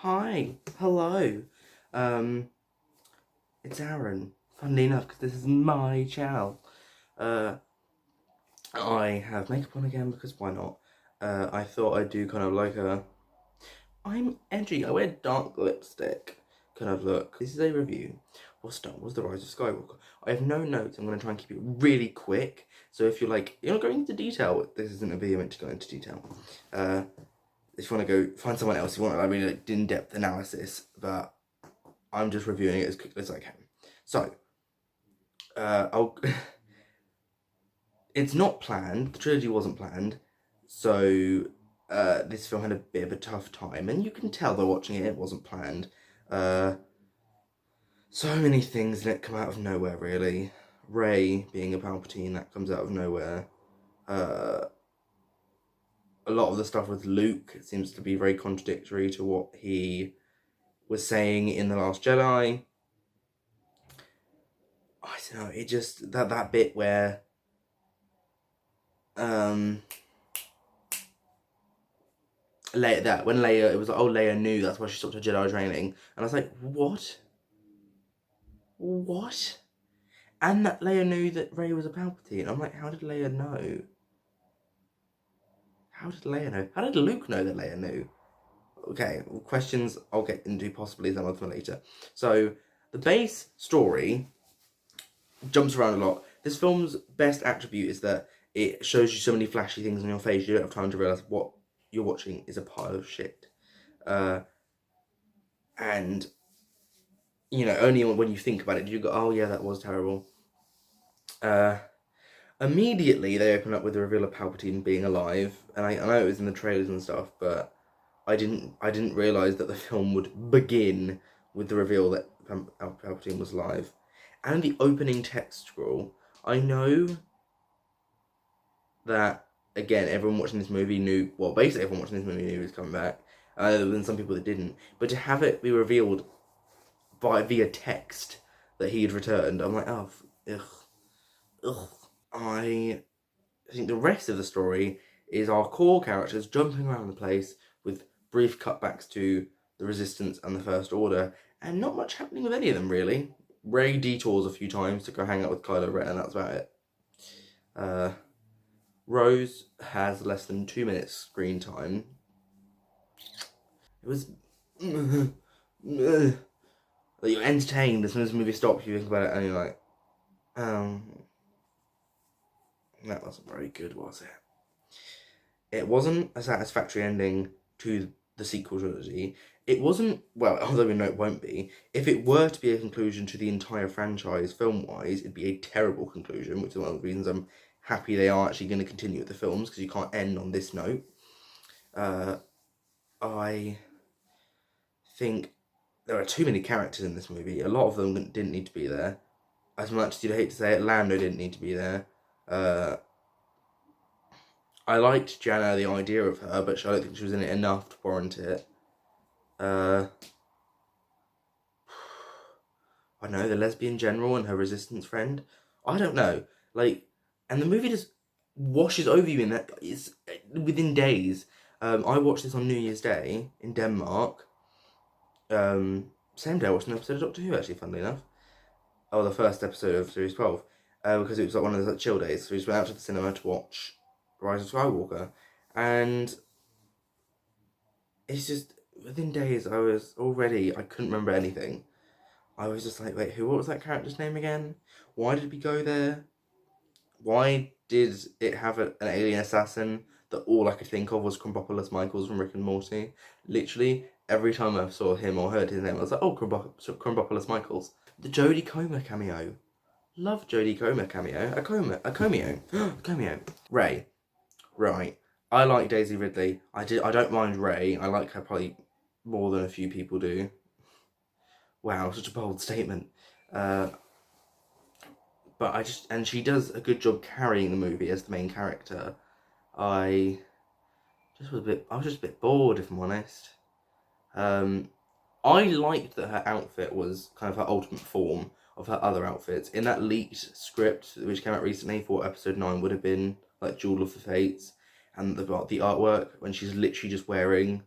Hi, hello. Um, it's Aaron. Funnily enough, because this is my channel. Uh, I have makeup on again because why not? I thought I'd do kind of like I'm edgy. I wear dark lipstick kind of look. This is a review for Star Wars: The Rise of Skywalker. I have no notes. I'm going to try and keep it really quick. So if you're like, you're not going into detail, this isn't a video meant to go into detail. If you want to go find someone else, you want a really in-depth analysis, but I'm just reviewing it as quickly as I can. So, it's not planned. The trilogy wasn't planned, so this film had a bit of a tough time, and you can tell by watching it, it wasn't planned. So many things in it come out of nowhere, really. Rey being a Palpatine, that comes out of nowhere. A lot of the stuff with Luke seems to be very contradictory to what he was saying in The Last Jedi. I don't know, it just, that bit where when Leia, it was like, oh, Leia knew, that's why she stopped her Jedi training. And I was like, what? What? And that Leia knew that Rey was a Palpatine. I'm like, how did Leia know? How did Leia know? How did Luke know that Leia knew? Okay, questions I'll get into possibly some of them later. So, the base story jumps around a lot. This film's best attribute is that it shows you so many flashy things on your face, you don't have time to realise what you're watching is a pile of shit. And, you know, only when you think about it do you go, oh yeah, that was terrible. Immediately they open up with the reveal of Palpatine being alive, and I know it was in the trailers and stuff, but I didn't realise that the film would begin with the reveal that Palpatine was alive. And the opening text scroll, I know that, again, everyone watching this movie knew, well, basically everyone watching this movie knew he was coming back. There were some people that didn't. But to have it be revealed via text that he had returned, I'm like, oh, ugh. I think the rest of the story is our core characters jumping around the place with brief cutbacks to the Resistance and the First Order, and not much happening with any of them, really. Rey detours a few times to go hang out with Kylo Ren, and that's about it. Rose has less than 2 minutes screen time. It was... You're entertained as soon as the movie stops, you think about it, and you're like, that wasn't very good, was it? It wasn't a satisfactory ending to the sequel trilogy. It wasn't, well, although we know it won't be, if it were to be a conclusion to the entire franchise film-wise, it'd be a terrible conclusion, which is one of the reasons I'm happy they are actually going to continue with the films, because you can't end on this note. I think there are too many characters in this movie. A lot of them didn't need to be there. As much as you'd hate to say it, Lando didn't need to be there. I liked Janna, the idea of her, but I don't think she was in it enough to warrant it. I don't know, the lesbian general and her resistance friend. I don't know. Like, and the movie just washes over you in that. It's within days. I watched this on New Year's Day in Denmark. Same day I watched an episode of Doctor Who, actually, funnily enough. Oh, the first episode of Series 12. Because it was like one of those like, chill days. So we just went out to the cinema to watch Rise of Skywalker. And it's just, within days, I couldn't remember anything. I was just like, wait, what was that character's name again? Why did we go there? Why did it have an alien assassin that all I could think of was Krampopoulos Michaels from Rick and Morty? Literally, every time I saw him or heard his name, I was like, oh, Krampopoulos Michaels. The Jodie Comer cameo. Love Jodie Comer cameo. A cameo. Rey. Right. I like Daisy Ridley. I don't mind Rey. I like her probably more than a few people do. Wow, such a bold statement. But and she does a good job carrying the movie as the main character. I was just a bit bored, if I'm honest. I liked that her outfit was kind of her ultimate form of her other outfits. In that leaked script, which came out recently for episode 9, would have been like Jewel of the Fates, and the artwork when she's literally just wearing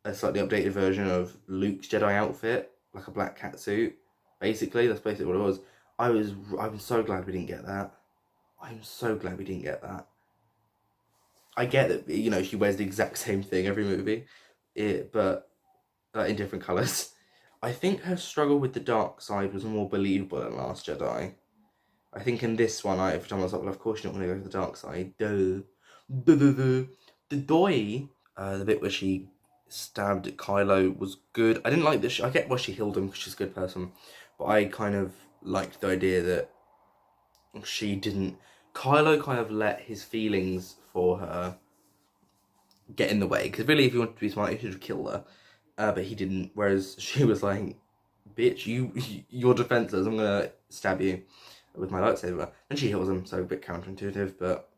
a slightly updated version of Luke's Jedi outfit, like a black cat suit. Basically, that's basically what it was. I'm so glad we didn't get that. I'm so glad we didn't get that. I get that, you know, she wears the exact same thing every movie, but in different colours. I think her struggle with the dark side was more believable in Last Jedi. I think in this one, every time I was like, well, of course you don't want to go to the dark side. Duh. Duh, duh, duh. The doy, the bit where she stabbed at Kylo was good. I didn't like this. I get why she healed him because she's a good person, but I kind of liked the idea that she didn't. Kylo kind of let his feelings for her get in the way, because really, if you wanted to be smart, you should have killed her. But he didn't. Whereas she was like, "Bitch, you're defenseless. I'm gonna stab you with my lightsaber." And she heals him, so a bit counterintuitive, but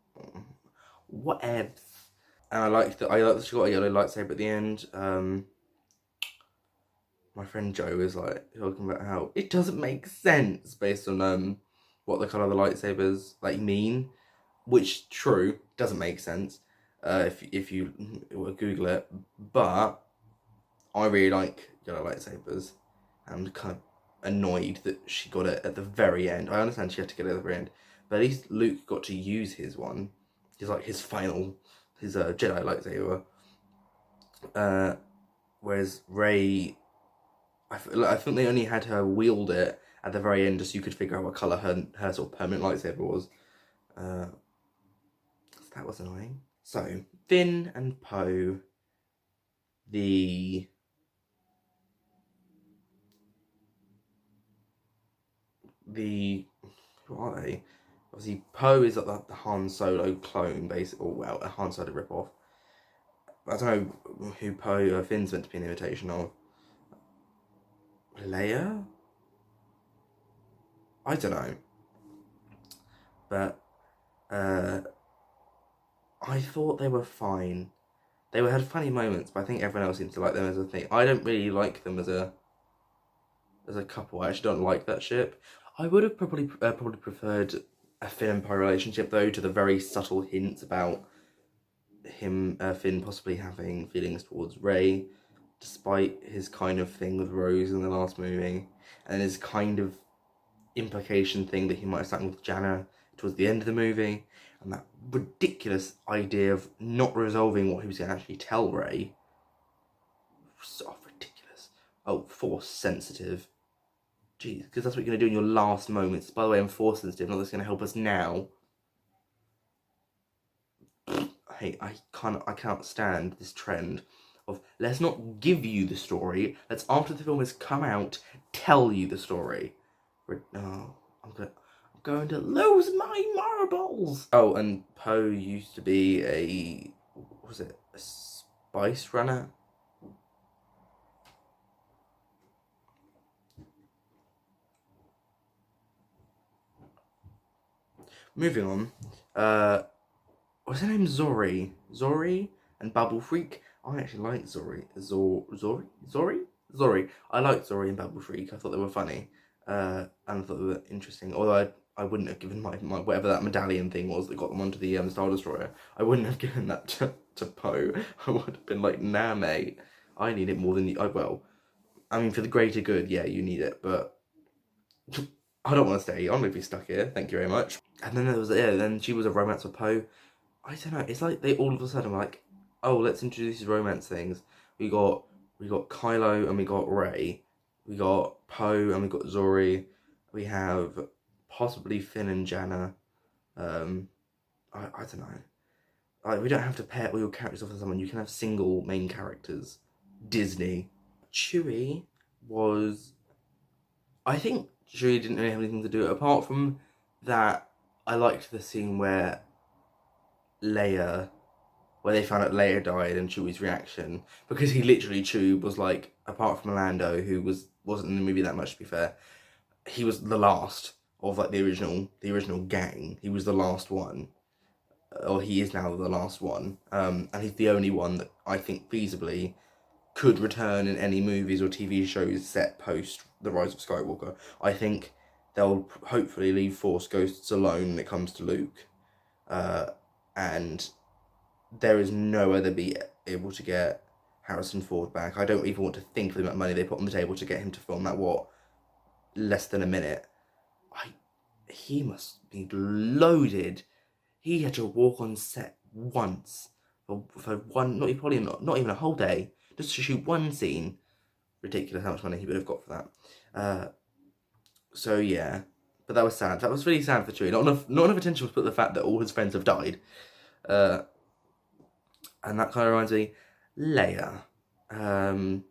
whatevs. And I like that she got a yellow lightsaber at the end. My friend Joe is like talking about how it doesn't make sense based on what the colour of the lightsabers like mean, which true doesn't make sense if you Google it. But I really like yellow lightsabers. I'm kind of annoyed that she got it at the very end. I understand she had to get it at the very end, but at least Luke got to use his one. He's like his Jedi lightsaber. Whereas Rey, I think they only had her wield it at the very end just so you could figure out what colour her sort of permanent lightsaber was. So that was annoying. So, Finn and Poe, who are they? Obviously, Poe is like the Han Solo clone, basically, or well, a Han Solo ripoff. I don't know who Poe Finn's meant to be an imitation of. Leia? I don't know. But I thought they were fine. They had funny moments, but I think everyone else seems to like them as a thing. I don't really like them as a couple. I actually don't like that ship. I would have probably preferred a Finn and Poe relationship though, to the very subtle hints about Finn possibly having feelings towards Rey, despite his kind of thing with Rose in the last movie, and his kind of implication thing that he might have started with Janna towards the end of the movie, and that ridiculous idea of not resolving what he was going to actually tell Rey. So ridiculous. Oh, Force sensitive. Jeez, because that's what you're going to do in your last moments. By the way, I'm Force sensitive, not that's going to help us now. I can't stand this trend of let's not give you the story. Let's, after the film has come out, tell you the story. No, I'm going to lose my marbles. Oh, and Poe used to be a spice runner? Moving on. What's her name? Zori. Zori and Babel Freak. I actually like Zori. Zori. I liked Zori and Babel Freak. I thought they were funny. And I thought they were interesting. Although I wouldn't have given my whatever that medallion thing was that got them onto the Star Destroyer. I wouldn't have given that to Poe. I would have been like, nah, mate. I need it more than you. Well, I mean, for the greater good, yeah, you need it, but I don't want to stay. I'm gonna be stuck here. Thank you very much. And then then she was a romance with Poe. I don't know. It's like they all of a sudden were like, oh, let's introduce these romance things. We got Kylo and we got Rey. We got Poe and we got Zori. We have possibly Finn and Janna. I don't know. Like, we don't have to pair all your characters off with someone. You can have single main characters. Disney. Chewie was. I think Chewie didn't really have anything to do it apart from that. I liked the scene where they found out Leia died and Chewie's reaction, because he literally, Chewie was like, apart from Lando, who wasn't in the movie that much to be fair, he was the last of like the original gang. He was the last one, or he is now the last one, and he's the only one that I think feasibly could return in any movies or TV shows set post The Rise of Skywalker. I think they'll hopefully leave Force Ghosts alone when it comes to Luke, and there is no way they'll be able to Harrison Ford back. I don't even want to think of the amount of money they put on the table to get him to film that, less than a minute. He must be loaded. He had to walk on set once for one, not even a whole day, just to shoot one scene. Ridiculous how much money he would have got for that. So yeah, but that was sad. That was really sad for Chewie. Not enough attention was put to the fact that all his friends have died. And that kind of reminds me, Leia. I'm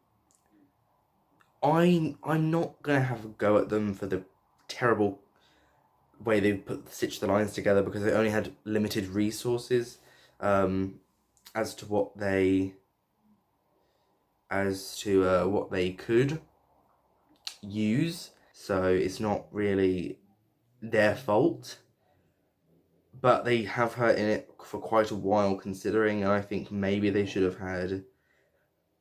not gonna have a go at them for the terrible way they stitched the lines together, because they only had limited resources as to what they could use. So it's not really their fault, but they have her in it for quite a while, considering, and I think maybe they should have had,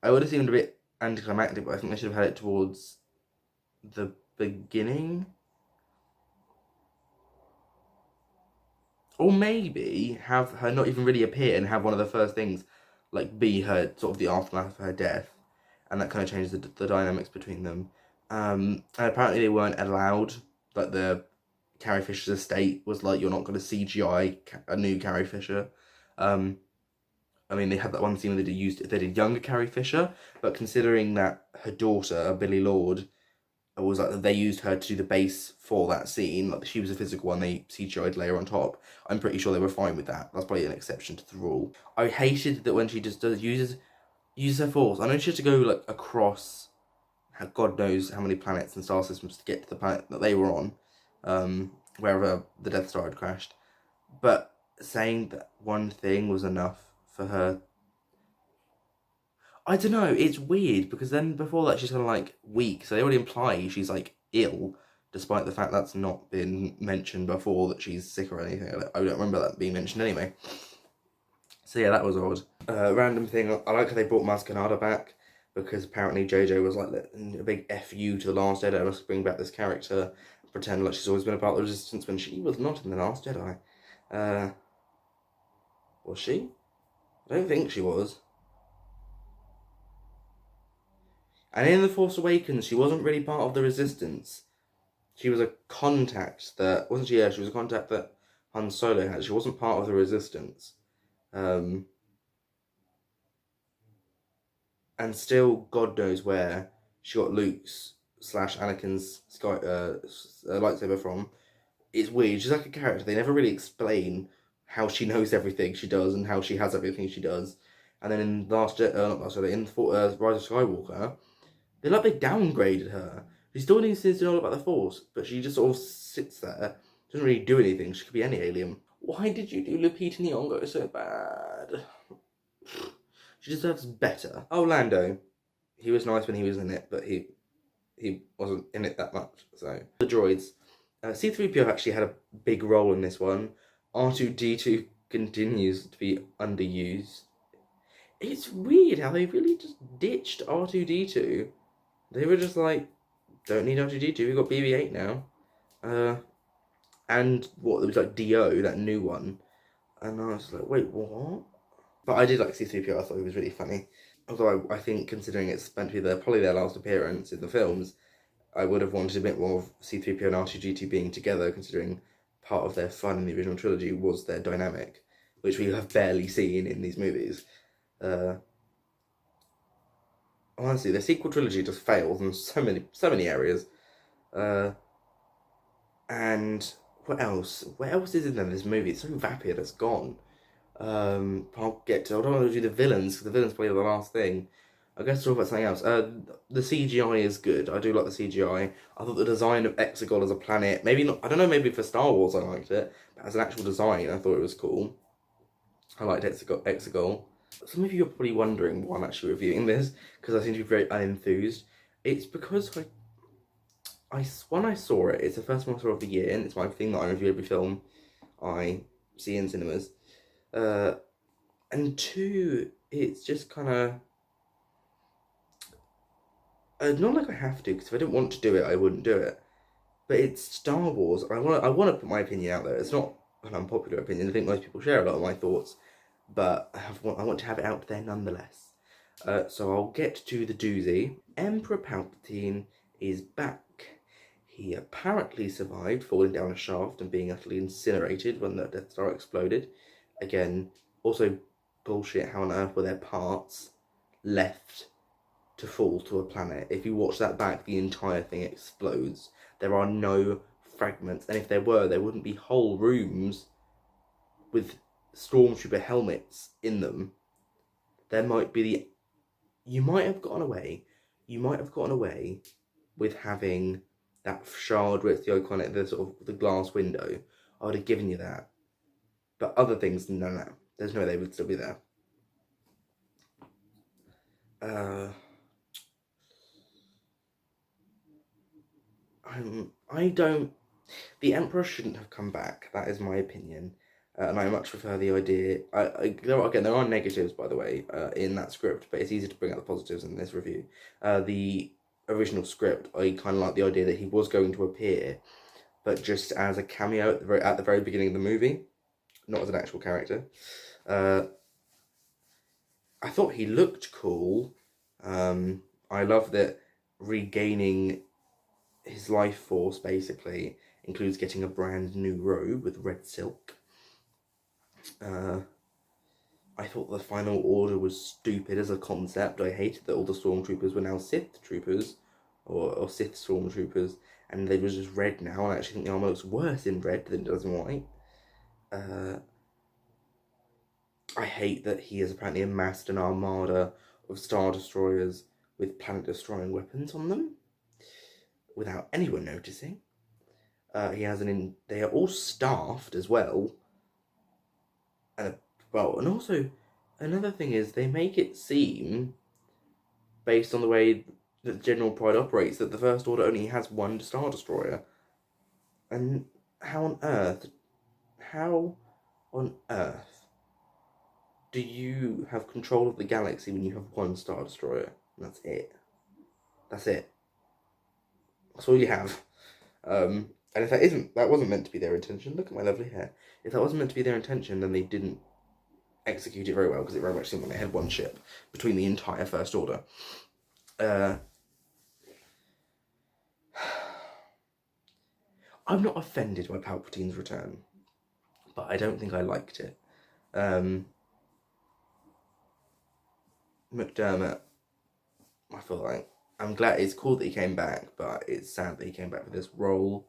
I would have seemed a bit anticlimactic, but I think they should have had it towards the beginning. Or maybe have her not even really appear and have one of the first things like be her sort of the aftermath of her death, and that kind of changes the dynamics between them. And apparently they weren't allowed, like the Carrie Fisher's estate was like, you're not going to CGI a new Carrie Fisher. I mean, they had that one scene where they did younger Carrie Fisher, but considering that her daughter, Billie Lourd, was like, they used her to do the base for that scene, like she was a physical one, they CGI'd Leia on top. I'm pretty sure they were fine with that. That's probably an exception to the rule. I hated that when she just uses her force. I know she had to go like across God knows how many planets and star systems to get to the planet that they were on, wherever the Death Star had crashed. But saying that one thing was enough for her, I don't know, it's weird, because then before that she's kind of like weak, so they already imply she's like ill, despite the fact that's not been mentioned before, that she's sick or anything. I don't remember that being mentioned anyway. So yeah, that was odd. Random thing, I like how they brought Maz Kanata back, because apparently JJ was like a big FU to The Last Jedi, let's bring back this character, pretend like she's always been a part of the Resistance, when she was not in The Last Jedi. Was she? I don't think she was. And in The Force Awakens, she wasn't really part of the Resistance. She was a contact that, wasn't she? Yeah, she was a contact that Han Solo had. She wasn't part of the Resistance. And still, God knows where she got Luke's / Anakin's lightsaber from. It's weird. She's like a character. They never really explain how she knows everything she does and how she has everything she does. And then in Rise of Skywalker, they downgraded her. She still needs to know about the Force, but she just sort of sits there, doesn't really do anything. She could be any alien. Why did you do Lupita Nyong'o so bad? She deserves better. Oh, Lando. He was nice when he was in it, but he wasn't in it that much. So the droids. C-3PO actually had a big role in this one. R2-D2 continues to be underused. It's weird how they really just ditched R2-D2. They were just like, don't need R2-D2, we've got BB-8 now. And what, there was like D-O, that new one. And I was like, wait, what? But I did like C-3PO, I thought he was really funny. Although I think, considering it's meant to be probably their last appearance in the films, I would have wanted a bit more of C-3PO and R2-D2 being together, considering part of their fun in the original trilogy was their dynamic, which we have barely seen in these movies. Honestly, the sequel trilogy just fails in so many areas. And what else? What else is in this movie? It's so vapid, it's gone. I don't want to do the villains, because the villains play the last thing. I guess talk about something else. The CGI is good. I do like the CGI. I thought the design of Exegol as a planet, maybe not, I don't know, maybe for Star Wars I liked it, but as an actual design I thought it was cool. I liked Exegol. Some of you are probably wondering why I'm actually reviewing this, because I seem to be very unenthused. It's because when I saw it, it's the first one I saw of the year, and it's my thing that I review every film I see in cinemas. And two, it's just kind of, not like I have to, because if I didn't want to do it, I wouldn't do it. But it's Star Wars. I want to put my opinion out there. It's not an unpopular opinion. I think most people share a lot of my thoughts, but I want to have it out there nonetheless. So I'll get to the doozy. Emperor Palpatine is back. He apparently survived falling down a shaft and being utterly incinerated when the Death Star exploded. Again, also bullshit, how on earth were there parts left to fall to a planet? If you watch that back, the entire thing explodes. There are no fragments, and if there were, there wouldn't be whole rooms with stormtrooper helmets in them. There might be the... You might have gotten away with having that shard where it's the iconic, the sort of the glass window. I would have given you that. But other things, no. There's no way they would still be there. I don't... The Emperor shouldn't have come back. That is my opinion. And I much prefer the idea... there are negatives, by the way, in that script, but it's easy to bring out the positives in this review. The original script, I kind of like the idea that he was going to appear, but just as a cameo at the very beginning of the movie, not as an actual character. I thought he looked cool. I love that regaining his life force, basically, includes getting a brand new robe with red silk. I thought the Final Order was stupid as a concept. I hated that all the stormtroopers were now Sith troopers, or Sith stormtroopers, and they were just red now, and I actually think the armor looks worse in red than it does in white. I hate that he has apparently amassed an armada of Star Destroyers with planet-destroying weapons on them, without anyone noticing. They are all staffed as well. And also, another thing is, they make it seem, based on the way that General Pride operates, that the First Order only has one Star Destroyer. And how on earth do you have control of the galaxy when you have one Star Destroyer? That's it. That's all you have. And if that wasn't meant to be their intention, look at my lovely hair. If that wasn't meant to be their intention, then they didn't execute it very well, because it very much seemed like they had one ship between the entire First Order. I'm not offended by Palpatine's return, but I don't think I liked it. McDermott, I feel like, I'm glad, it's cool that he came back, but it's sad that he came back for this role.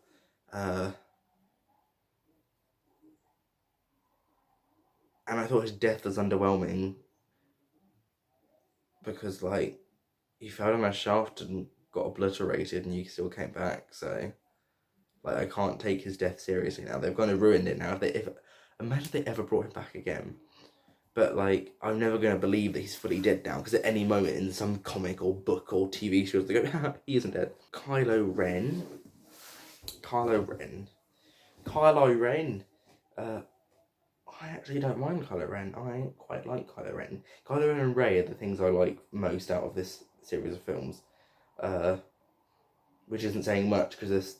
And I thought his death was underwhelming, because, like, he fell down a shaft and got obliterated, and he still came back, so, like, I can't take his death seriously now. They've kind of ruined it now. Imagine if they ever brought him back again. But, like, I'm never going to believe that he's fully dead now, because at any moment in some comic or book or TV show, they go, he isn't dead. Kylo Ren. I actually don't mind Kylo Ren. I quite like Kylo Ren. Kylo Ren and Rey are the things I like most out of this series of films. Which isn't saying much, because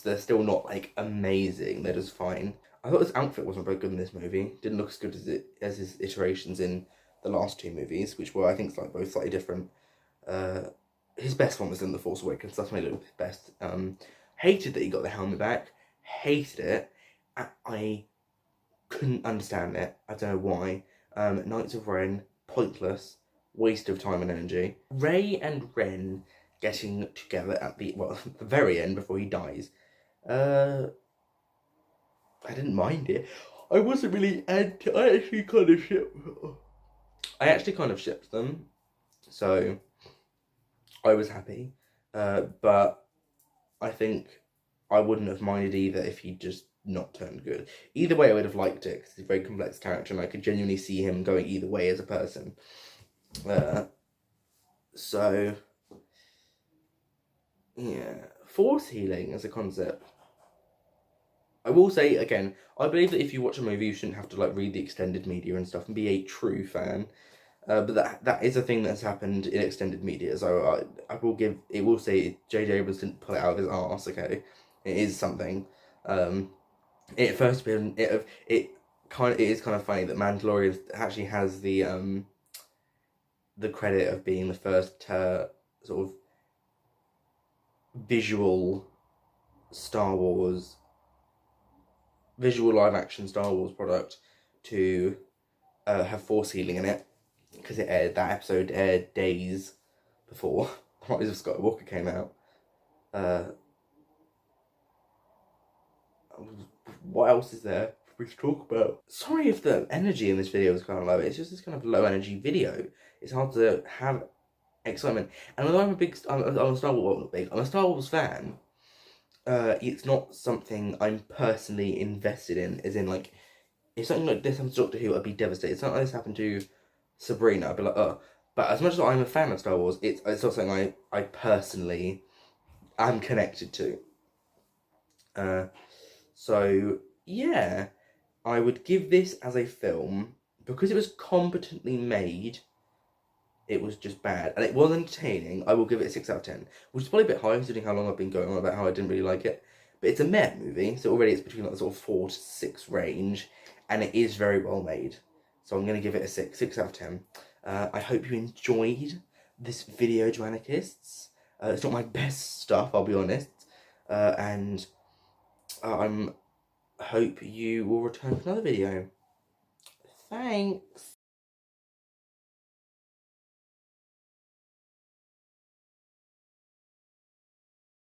they're still not, like, amazing. They're just fine. I thought his outfit wasn't very good in this movie. Didn't look as good as his iterations in the last two movies, which were, I think, both slightly different. His best one was in The Force Awakens. That's when he looked his best. Hated that he got the helmet back. Hated it. I couldn't understand it. I don't know why. Knights of Ren, pointless, waste of time and energy. Rey and Ren getting together at the very end before he dies. I didn't mind it. I wasn't really anti. I actually kind of shipped them, so I was happy. But I think I wouldn't have minded either if he just not turned good. Either way, I would have liked it, because he's a very complex character, and I could genuinely see him going either way as a person. So yeah, force healing as a concept. I will say, again, I believe that if you watch a movie, you shouldn't have to, like, read the extended media and stuff and be a true fan. But that is a thing that's happened in extended media. So I will say J.J. Abrams didn't pull it out of his arse. Okay, it is something. It first appeared. It is kind of funny that Mandalorian actually has the the credit of being the first sort of visual live action Star Wars product to have force healing in it, because that episode aired days before The Rise of Skywalker came out. What else is there for me to talk about? Sorry if the energy in this video is kind of low. It's just this kind of low energy video. It's hard to have excitement. And although I'm a Star Wars, I'm a Star Wars fan. It's not something I'm personally invested in. As in, like, if something like this happened to Doctor Who, I'd be devastated. If something like this happened to Sabrina, I'd be like, oh. But as much as I'm a fan of Star Wars, it's not something I personally am connected to. So yeah, I would give this as a film, because it was competently made. It was just bad, and it was entertaining. I will give it a 6 out of 10, which is probably a bit high considering how long I've been going on about how I didn't really like it. But it's a meh movie, so already it's between like the sort of 4 to 6 range, and it is very well made. So I'm going to give it a 6 out of 10. I hope you enjoyed this video, Jo-Anarchists. It's not my best stuff, I'll be honest. And I hope you will return for another video. Thanks.